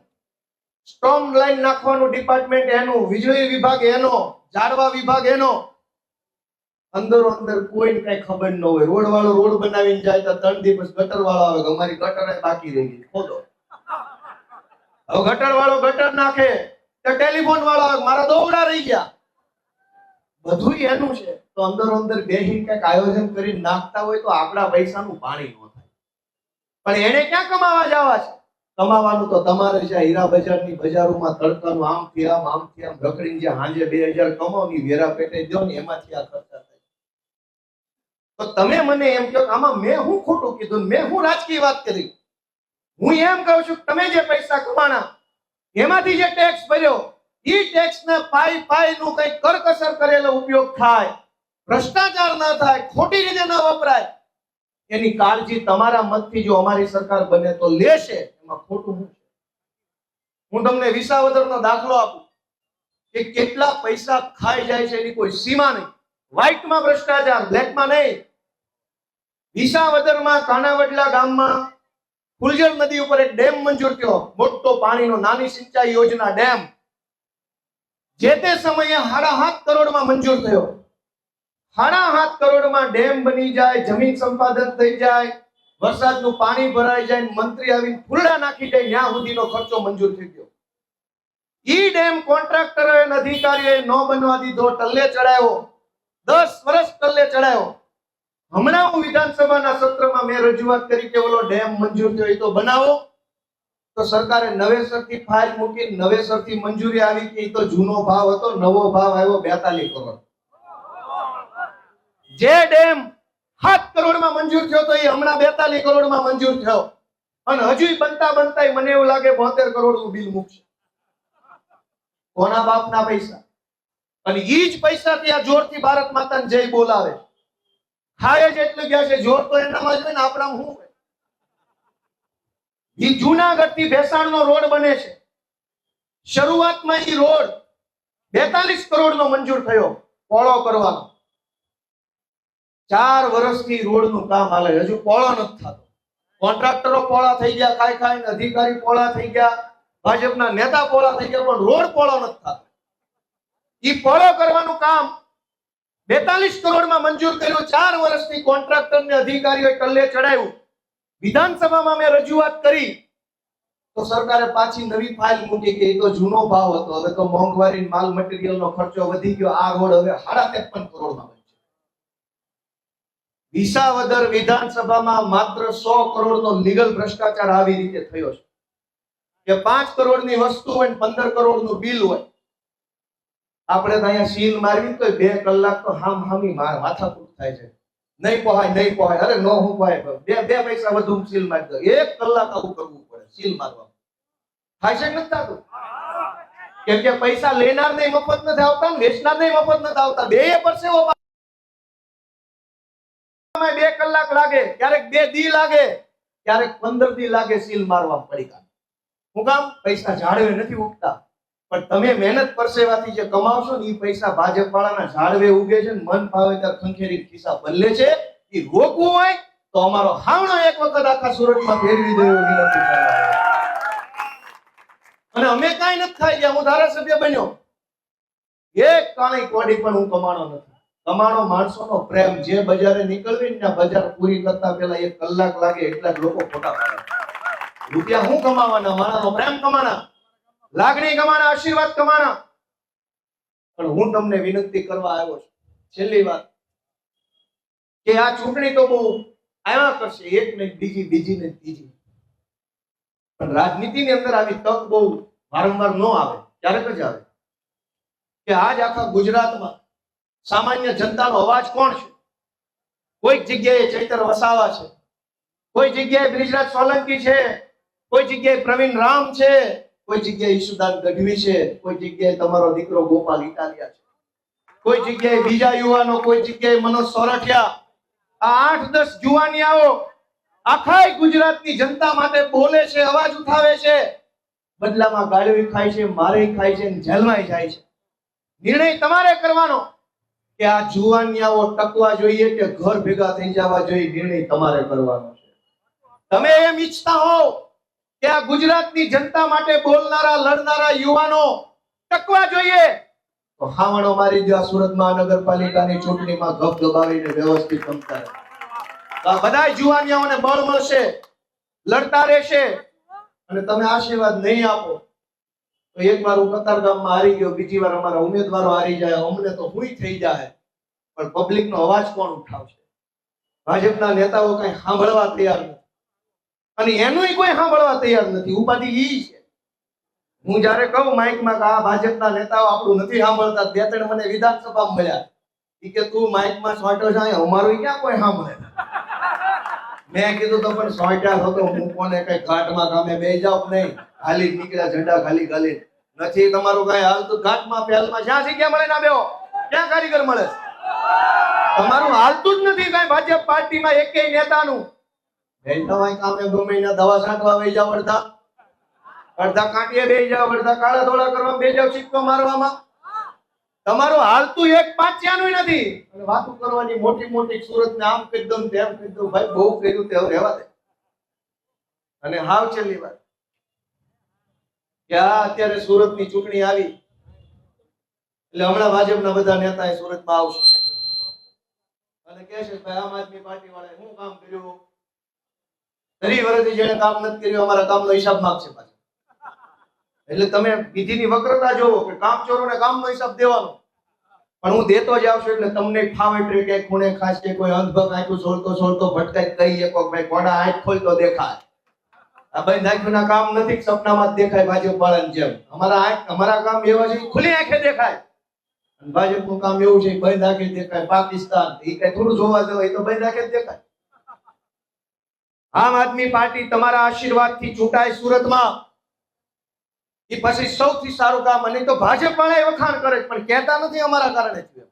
સ્ટોર્મ લાઈન નાખવાનું ડિપાર્ટમેન્ટ એનું, વીજળી વિભાગ એનો, ઝાડવા વિભાગ એનો. અંદરો અંદર કોઈને કઈ ખબર ન હોય. રોડ વાળો રોડ બનાવીને જાય તો 3 દિવસ ગટર વાળો આવે કે અમારી ગટર બાકી રહી ગઈ, ખોદો. હવે ગટર વાળો ગટર નાખે તો ટેલિફોન વાળો આવે મારા દોવડા રહી ગયા. બધું એનું છે. તો અંદરો અંદર બેહીને કઈક આયોજન કરીને નાખતા હોય તો આપણા પૈસાનું પાણી ન થાય. પણ એને ક્યાં કમાવા જવા છે? કમાવાનું તો તમારે છે. હીરા બજારની બજારોમાં તડકાનું આમથી આમ રખડીને જે હાંજે 2000 કમાવ ની વેરા પેટે દો ને એમાંથી આ ખર્ચા થાય. તો તમે મને એમ કહો આમાં મેં હું ખોટું કીધું, મેં હું રાજકીય વાત કરી? હું એમ કહું છું તમે જે પૈસા કમાણા એમાંથી જે ટેક્સ ભર્યો ઈ ટેક્સ ને પાઈ નું કઈ કરકસર કરેલો ઉપયોગ થાય, ભ્રષ્ટાચાર ના થાય, ખોટી રીતે ન વપરાય, એની કાળજી તમારા મતથી જો અમારી સરકાર બને તો લેશે. એમાં ખોટું શું છે? હું તમને વિસાવદરનો દાખલો આપું કે કેટલા પૈસા ખાઈ જાય છે એની કોઈ સીમા નહીં. વ્હાઇટમાં ભ્રષ્ટાચાર, બ્લેકમાં નહીં. વિસાવદરમાં કાનાવડલા ગામમાં ફુલજર નદી ઉપર એક ડેમ મંજૂર થયો, મોટો પાણીનો, નાની સિંચાઈ યોજના ડેમ. જે તે સમયે 7.5 કરોડમાં મંજૂર થયો. 7.5 કરોડમાં ડેમ બની જાય, જમીન સંપાદન થઈ જાય, વરસાદનું પાણી ભરાઈ જાય, મંત્રી આવીને ફૂલડા નાખી જાય, ત્યાં સુધીનો ખર્ચો મંજૂર થઈ ગયો. ઈ ડેમ કોન્ટ્રાક્ટરોએ અને અધિકારીઓએ ન બનવા દીધો, ટલ્લે ચડાયો. 10 વર્ષ ટલ્લે ચડાયો. હમણાં હું વિધાનસભાના સત્રમાં મેં રજૂઆત કરી કે ઓલો ડેમ મંજૂર થયો એ તો બનાવો. તો સરકારે નવેસરથી ફાઇલ મૂકી, નવેસરથી મંજૂરી આવી કે એ તો જૂનો ભાવ હતો, નવો ભાવ આવ્યો 42 કરોડ. જે ડેમ 7 કરોડમાં મંજૂર થયો તો એ હમણાં 42 કરોડમાં મંજૂર થયો અને હજુ બનતા મને એવું લાગે 72 કરોડનું બિલ મૂકશે. કોના બાપના પૈસા? અને ઈ જ પૈસાથી આ જોરથી ભારત માતાને જય બોલાવે. ખાય જ એટલું ગયા છે, જોર તો એનામાં જ હોય ને, આપણામાં શું? ઈ જૂનાગઢ થી ભેસાણનો રોડ બને છે. શરૂઆતમાં ઈ રોડ 42 કરોડનો મંજૂર થયો પોળો કરવાનો. 4 વર્ષથી રોડનું કામ હાલે, હજુ પોળો નથી થતો. કોન્ટ્રાક્ટરો પોળા થઈ ગયા, ખાઈ અધિકારી પોળા થઈ ગયા, ભાજપના નેતા પોળા થઈ ગયા, પણ રોડ પોળો નથી થતો. ઈ પોળો કરવાનું કામ 42 કરોડમાં મંજૂર કર્યું. 4 વર્ષથી કોન્ટ્રાક્ટર ને અધિકારીઓએ કલ્લે ચડાવ્યું. વિધાનસભામાં મેં રજૂઆત કરી તો સરકારે પાછી નવી ફાઇલ મૂકી કે એ તો જૂનો ભાવ હતો, હવે તો મોંઘવારી માલ મટીરિયલનો ખર્ચો વધી ગયો, આ રોડ હવે 53 કરોડમાં બનશે. વિસાવદર વિધાનસભામાં માત્ર 100 કરોડનો લીગલ ભ્રષ્ટાચાર આવી રીતે થયો છે કે 5 કરોડની વસ્તુ હોય 15 કરોડનું બિલ હોય. આપણે તો અહીંયા સીલ મારવી તો 2 કલાક તો હામી માથાકૂટ થાય છે. નહીં પહોંચાય અરે નો હું પહોંચાય, બે પૈસા વધુ સીલ મારી દો. 1 કલાક આવું કરવું પડે સીલ મારવા. થાય છે નથી થતું? કેમ કે પૈસા લેનાર ને મફત નથી આવતા, વેચનાર ને મફત નથી આવતા. બે પરસેવો 2 કલાક લાગે, ક્યારેક 2 દી લાગે, ક્યારેક 15 દી લાગે સીલ મારવા પડી. હું કામ? પૈસા ઝાડવે નથી ઉગતા, પણ તમે મહેનત પરસેવાથી જે કમાવશો ને એ પૈસા ભાજપ વાળાના ઝાડવે ઉગે છે. મન ફાવે ત્યારે ખંખેરી ખિસ્સા બદલે છે. એ રોકવું હોય તો અમારો હાવણો એક વખત આખા સુરતમાં ફેરવી દેવો વિનંતી કરવા. અને અમે કાંઈ નથી ખાઈ ગયા. હું ધારાસભ્ય બન્યો, એક કાણી કોડી પણ હું કમાણો નથી. કમાણો માણસોનો પ્રેમ. જે બજારે નીકળવી ને બજાર પૂરી કરતા પહેલા 1 કલાક લાગે એટલા જ લોકો ફોટા પાડે. રૂપિયા હું કમાવાના? માણાનો પ્રેમ કમાના, લાગણી કમાના, આશીર્વાદ કમાના. પણ હું તમને વિનંતી કરવા આવ્યો છું, છેલ્લી વાત, કે આ ચૂંટણી તો બહુ આવ્યા કરશે, એક ને બીજી ને ત્રીજી, પણ રાજનીતિની અંદર આવી તક બહુ વારંવાર ન આવે. ક્યારેક જ આવે કે આજ આખા ગુજરાતમાં સામાન્ય જનતાનો અવાજ કોણ છે? કોઈક જગ્યાએ ચૈતર વસાવા છે, કોઈ જગ્યાએ બ્રિજરાજ સોલંકી છે, કોઈ જગ્યાએ પ્રવીણ રામ છે, કોઈ જગ્યાએ ઈશુદાન ગઢવી છે, કોઈ જગ્યાએ તમારો દીકરો ગોપાલ ઇટાલિયા છે, કોઈ જગ્યાએ બીજા યુવાનો, કોઈ જગ્યાએ મનોજ સોરઠિયા. આ 8-10 જુવાનિયાઓ આખા ગુજરાતની જનતા માટે બોલે છે, અવાજ ઉઠાવે છે. બદલામાં ગાળવી ખાય છે, મારે ખાય છે, જેલમાં જાય છે. નિર્ણય તમારે કરવાનો કે આ જુવાનિયાઓ ટકવા જોઈએ કે ઘર ભેગા થઈ જવા જોઈએ. નિર્ણય તમારે કરવાનો છે. તમે એમ ઈચ્છતા હોવ કે આ ગુજરાતની જનતા માટે બોલનારા, લડનારા યુવાનો ટકવા જોઈએ તો હાવણો મારી દો. સુરત મહાનગરપાલિકાની ચૂંટણીમાં ગપ દબાવીને વ્યવસ્થિત રમતા રહે. આ બધા જુવાનિયાઓને બળ મળશે, લડતા રહેશે. અને તમે આશીર્વાદ નહીં આપો તો એક વાર હું કતારગામમાં હારી ગયો, બીજી વાર અમારા ઉમેદવારો હારી જાય, અમને તો હુંય થઈ જાય, પણ પબ્લિકનો અવાજ કોણ ઉઠાવશે? ભાજપના નેતાઓ કઈ સાંભળવા તૈયાર નથી, અને એનુંય કોઈ સાંભળવા તૈયાર નથી. ઉપાધિ ઈ છે. હું જયારે કહું માઇકમાં કે આ ભાજપના નેતાઓ આપણું નથી સાંભળતા, 2-3 મને વિધાનસભામાં મળ્યા, ઈ કે તું માઇકમાં સોંટ્યો છે, અમારું ક્યાં કોઈ સાંભળે? મેં કીધું તો પણ સોંટ્યા હતો, હું કોને કઈ ઘાટમાં કામે બે જાવ નહીં, હાલી નીકળ્યા ઝંડા ખાલી નથી. તમારું કઈ હાલતું ઘાટમાં પહેલમાં જ્યાં જગ્યા મળે ના બેહો, ક્યાં કારીગર મળે? તમારું હાલતું જ નથી કઈ ભાજપ પાર્ટીમાં એકેય નેતાનું. કામે ગમે દવા છાંટવા બે જાવ, અડધા કાંટીએ બે જાવ, અડધા કાળા ધોળા કરવા બે જાવ, સિક્કો મારવામાં. તમારું હાલતું એક પાચ્યાનું નથી. અને વાતો કરવાની મોટી સુરત ને આમ કહી દઉં તેમ કહી દઉં, ભાઈ બહુ કર્યું તે રહેવા દે. અને હાવ છેલ્લી વાત કે આ અત્યારે સુરતની ચૂંટણી આવી એટલે હમણાં ભાજપના બધા નેતા સુરતમાં આવશે અને કહે છે ભાઈ આમ આદમી પાર્ટી વાળાએ શું કામ કર્યું? 30 વર્ષથી જેને કામ નથી કર્યું અમારા કામનો હિસાબ માંગશે પાછો. એટલે તમે વિધિની વક્રતા જોવો કે કામચોરોને કામનો હિસાબ દેવાનો, પણ હું દેતો જ આવશું એટલે તમને ફાવે ટ્રે કે ખૂણે ખાસ કે કોઈ અંધભક આંખું છોડતો ભટકાઈ કહી શકો ભાઈ કોડા આંખ ખોલતો દેખાય. આ ભાઈ નાખ્યુંના કામ નથી, સપનામાં જ દેખાય ભાજપ વાળાની જેમ. અમારા કામ એવા છે ખુલ્લી આંખે દેખાય, અને ભાજપનું કામ એવું છે બંધ આંખે દેખાય. પાકિસ્તાન એ કઈ થોડું જોવા જવાય, એ તો બંધ આંખે જ દેખાય. આમ આદમી પાર્ટી તમારા આશીર્વાદથી ચૂંટાય સુરતમાં, એ પછી સૌથી સારું કામ. અને તો ભાજપ વાળા વખાણ કરે છે પણ કહેતા નથી અમારા કારણે થયું.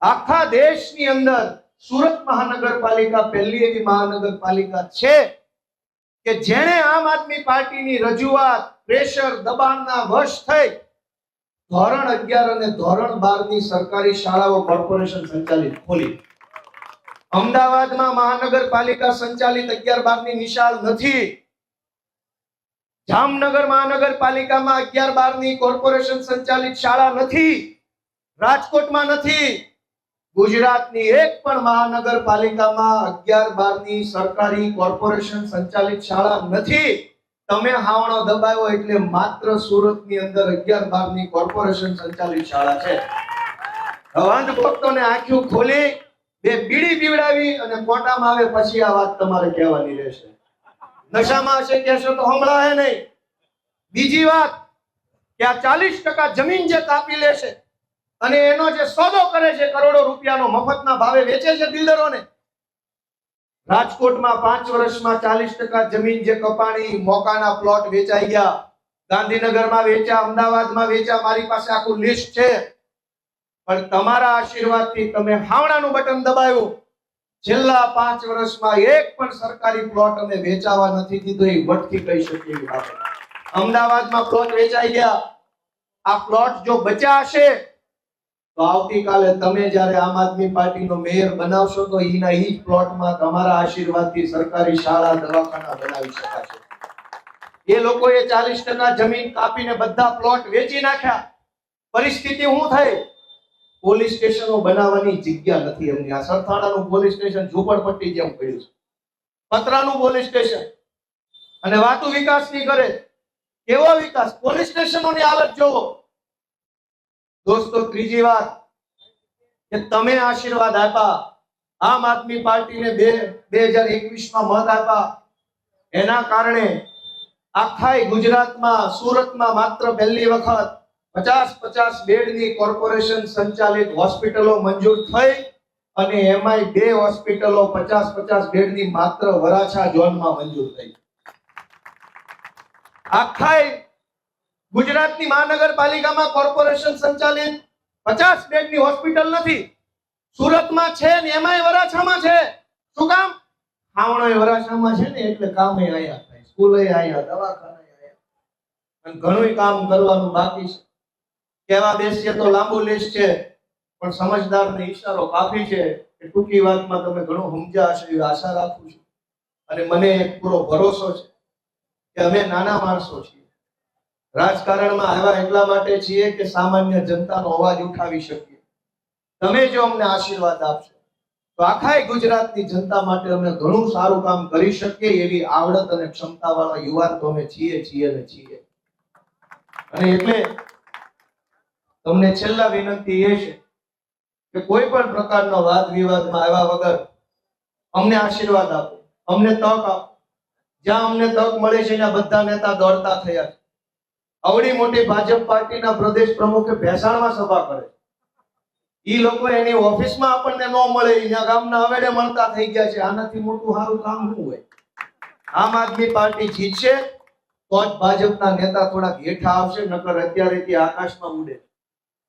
આખા દેશની અંદર સુરત મહાનગરપાલિકા પહેલી એવી મહાનગરપાલિકા છે કે જેણે આમ આદમી પાર્ટીની રજૂઆત, પ્રેશર, દબાણના વશ થઈ ધોરણ 11 અને ધોરણ 12 ની સરકારી શાળાઓ કોર્પોરેશન સંચાલિત ખોલી. અમદાવાદમાં મહાનગરપાલિકા સંચાલિત 11-12 ની નિશાળ નથી. જામનગર મહાનગરપાલિકામાં 11-12 ની કોર્પોરેશન સંચાલિત શાળા નથી. રાજકોટમાં નથી. ગુજરાતની એક પણ મહાનગરપાલિકામાં 11-12 ની સરકારી કોર્પોરેશન સંચાલિત શાળા નથી. તમે હાવણો દબાવ્યો એટલે માત્ર સુરતની અંદર 11-12 ની કોર્પોરેશન સંચાલિત શાળા છે. અંધ ભક્તોને આંખો ખોલી બે બીડી પીવડાવી અને કોટામાં આવે પછી આ વાત તમારે કહેવાની રહેશે. નશામાં હશે કહેશો તો હમણાં નહીં. બીજી વાત કે આ 40% જમીન જે કાપી લેશે અને એનો જે સોદો કરે છે કરોડો રૂપિયાનો મફતના ભાવે વેચે છે બિલ્ડરોને. રાજકોટમાં 5 વર્ષમાં 40% જમીન જે કપાણી, મોકાના પ્લોટ વેચાઈ ગયા, ગાંધીનગરમાં વેચ્યા, અમદાવાદમાં વેચ્યા, મારી પાસે આખું લિસ્ટ છે. પણ તમારા આશીર્વાદથી તમે હાવણાનું બટન દબાવ્યું. છેલ્લા 5 વર્ષમાં એક પણ સરકારી પ્લોટ અમે વેચાવા નથી દીધો. એ વટથી કહી શકીએ એવી વાત. અમદાવાદમાં પ્લોટ વેચાઈ ગયા. આ પ્લોટ જો બચ્યા હશે તો આવતીકાલે તમે જ્યારે આમ આદમી પાર્ટીનો મેયર બનાવશો તો એના જ પ્લોટમાં તમારા આશીર્વાદથી સરકારી શાળા, દવાખાના બનાવી શકાશે. એ લોકોએ 40% જમીન કાપીને બધા પ્લોટ વેચી નાખ્યા. પરિસ્થિતિ શું થઈ? પોલીસ સ્ટેશનો બનાવવાની જગ્યા નથી એમની. આ સરથાણાનું પોલીસ સ્ટેશન ઝૂંપડપટ્ટી જેમ પડ્યું છે. પતરાનું પોલીસ સ્ટેશન. અને વાતો વિકાસની કરે. કેવો વિકાસ? પોલીસ સ્ટેશનોની હાલત જોવો. દોસ્તો, ત્રીજી વાત કે તમે આશીર્વાદ આપ્યા, આમ આદમી પાર્ટીને 2021માં મત આપ્યા, એના કારણે આખા ગુજરાતમાં, સુરતમાં માત્ર પહેલી વખત 50-50 બેડની કોર્પોરેશન સંચાલિત હોસ્પિટલો મંજૂર થઈ અને એમાંય 2 હોસ્પિટલો 50-50 બેડની માત્ર વરાછા ઝોનમાં મંજૂર થઈ. આખા ગુજરાતની મહાનગરપાલિકામાં કોર્પોરેશન સંચાલિત 50 બેડની હોસ્પિટલ નથી. સુરતમાં છે ને એમાંય વરાછામાં છે. શું કામ? હાવણોય વરાછામાં છે ને એટલે કામે આયા થાય, સ્કૂલે આયા, દવાખાને આયા. અને ઘણું કામ કરવાનું બાકી છે. કહેવા બેસીએ તો લાંબુ લિસ્ટ છે, પણ સમજદારને ઈશારો કાફી છે. કે ટૂંકી વાતમાં તમે ઘણું સમજ્યા હશે એવી આશા રાખું છું. અને મને એક પૂરો ભરોસો છે કે અમે નાના માણસો છીએ. રાજકારણમાં આવ્યા એટલા માટે છીએ કે સામાન્ય જનતાનો અવાજ ઉઠાવી શકીએ. તમે જો અમને આશીર્વાદ આપશો તો આખા ગુજરાતની જનતા માટે અમે ઘણું સારું કામ કરી શકીએ એવી આવડત અને ક્ષમતાવાળા યુવાન તો અમે છીએ. અને એટલે તમને છેલ્લા વિનંતી એ છે કે કોઈ પણ પ્રકારનો વાદ વિવાદમાં આવ્યા વગર અમને આશીર્વાદ આપો, અમને તક આપો. જ્યાં અમને તક મળે છે ત્યાં બધા નેતા દોડતા થયા છે. આવડી મોટી ભાજપ પાર્ટીના પ્રદેશ પ્રમુખે ભેસાણમાં સભા કરે. ઈ લોકો એની ઓફિસમાં આપણને ન મળે, અહીંયા ગામના હવેડે મળતા થઈ ગયા છે. આનાથી મોટું સારું કામ શું હોય? આમ આદમી પાર્ટી જીતશે તો જ ભાજપના નેતા થોડાક હેઠા આવશે, નકર અત્યારેથી આકાશમાં ઉડે.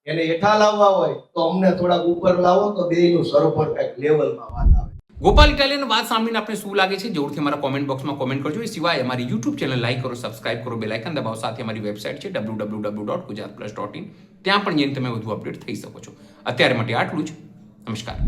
એને હેઠા લાવવા હોય તો અમને થોડાક ઉપર લાવો તો બેયનું સરભર કંઈક લેવલમાં વાત આવે. ગોપાલ ઇટાલિયન વાત સાંભળીને આપણે શું લાગે છે જરૂરથી અમારા કોમેન્ટ બોક્સમાં કોમેન્ટ કરજો. એ સિવાય અમારી યુટ્યુબ ચેનલ લાઈક કરો, સબસ્ક્રાઇબ કરો, બેલ આઇકન દબાવો. સાથે અમારી વેબસાઇટ છે www.gujaratplus.in. ત્યાં પણ જઈને તમે વધુ અપડેટ થઈ શકો છો. અત્યારે માટે આટલું જ. નમસ્કાર.